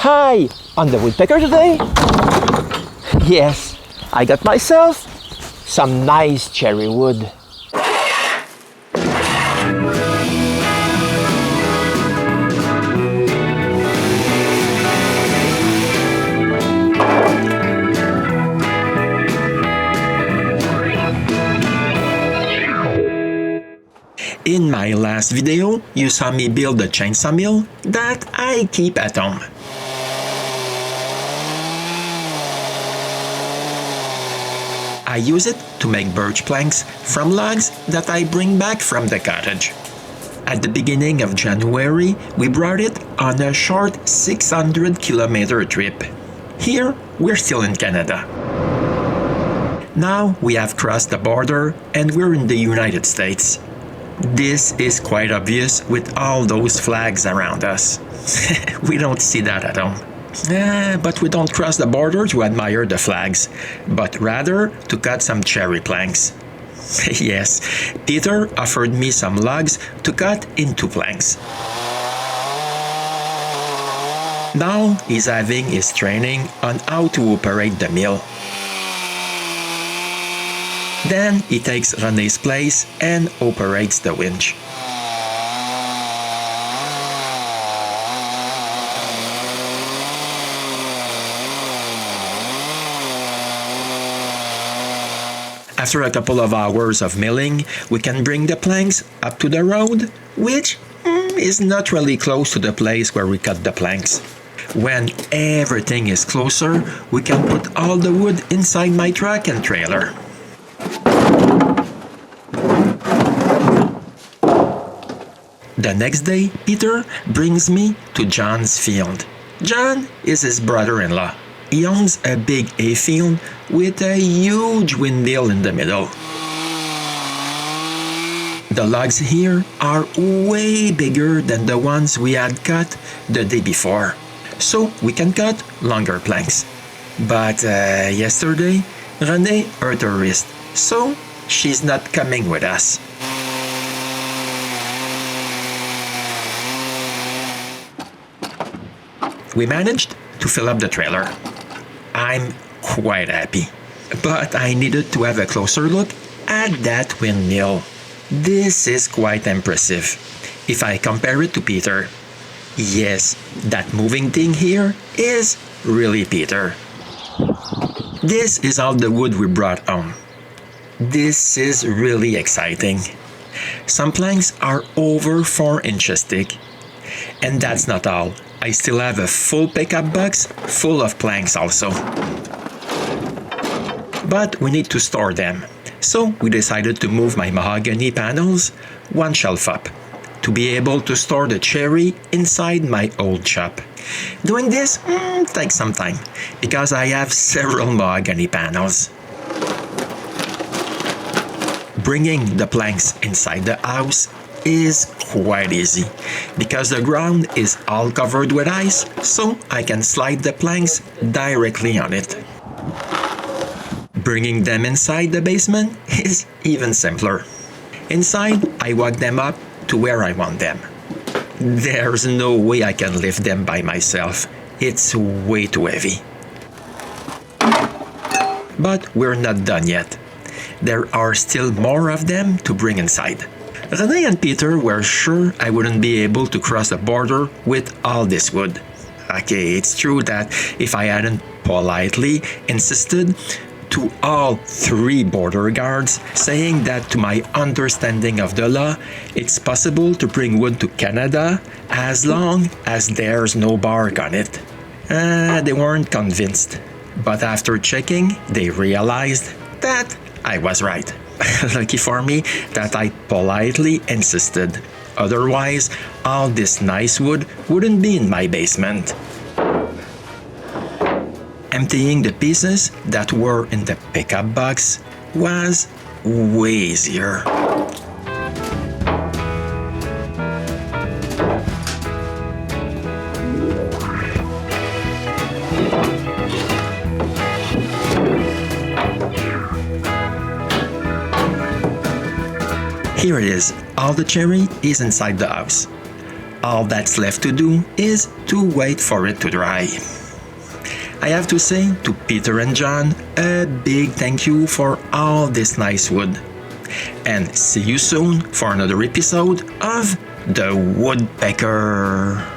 Hi! On the Woodpecker today? Yes, I got myself some nice cherry wood. In my last video, you saw me build a chainsaw mill that I keep at home. I use it to make birch planks from logs that I bring back from the cottage. At the beginning of January, we brought it on a short 600-kilometer trip. Here, we're still in Canada. Now we have crossed the border and we're in the United States. This is quite obvious with all those flags around us. We don't see that at home. But we don't cross the border to admire the flags, but rather to cut some cherry planks. Yes, Peter offered me some logs to cut into planks. Now he's having his training on how to operate the mill. Then he takes René's place and operates the winch. After a couple of hours of milling, we can bring the planks up to the road, which is not really close to the place where we cut the planks. When everything is closer, we can put all the wood inside my truck and trailer. The next day, Peter brings me to John's field. John is his brother-in-law. He owns a big hay field with a huge windmill in the middle. The logs here are way bigger than the ones we had cut the day before, so we can cut longer planks. But yesterday, René hurt her wrist, so she's not coming with us. We managed to fill up the trailer. I'm quite happy, but I needed to have a closer look at that windmill. This is quite impressive if I compare it to Peter. Yes, that moving thing here is really Peter. This is all the wood we brought home. This is really exciting. Some planks are over 4 inches thick. And that's not all. I still have a full pickup box full of planks also. But we need to store them. So we decided to move my mahogany panels one shelf up to be able to store the cherry inside my old shop. Doing this takes some time because I have several mahogany panels. Bringing the planks inside the house is quite easy because the ground is all covered with ice, so I can slide the planks directly on it. Bringing them inside the basement is even simpler. Inside, I walk them up to where I want them. There's no way I can lift them by myself. It's way too heavy. But we're not done yet. There are still more of them to bring inside. René and Peter were sure I wouldn't be able to cross the border with all this wood. Okay, it's true that if I hadn't politely insisted to all 3 border guards, saying that to my understanding of the law, it's possible to bring wood to Canada as long as there's no bark on it. They weren't convinced, but after checking, they realized that I was right. Lucky for me that I politely insisted. Otherwise, all this nice wood wouldn't be in my basement. Emptying the pieces that were in the pickup box was way easier. Here it is. All the cherry is inside the house. All that's left to do is to wait for it to dry. I have to say to Peter and John a big thank you for all this nice wood. And see you soon for another episode of The Woodpecker.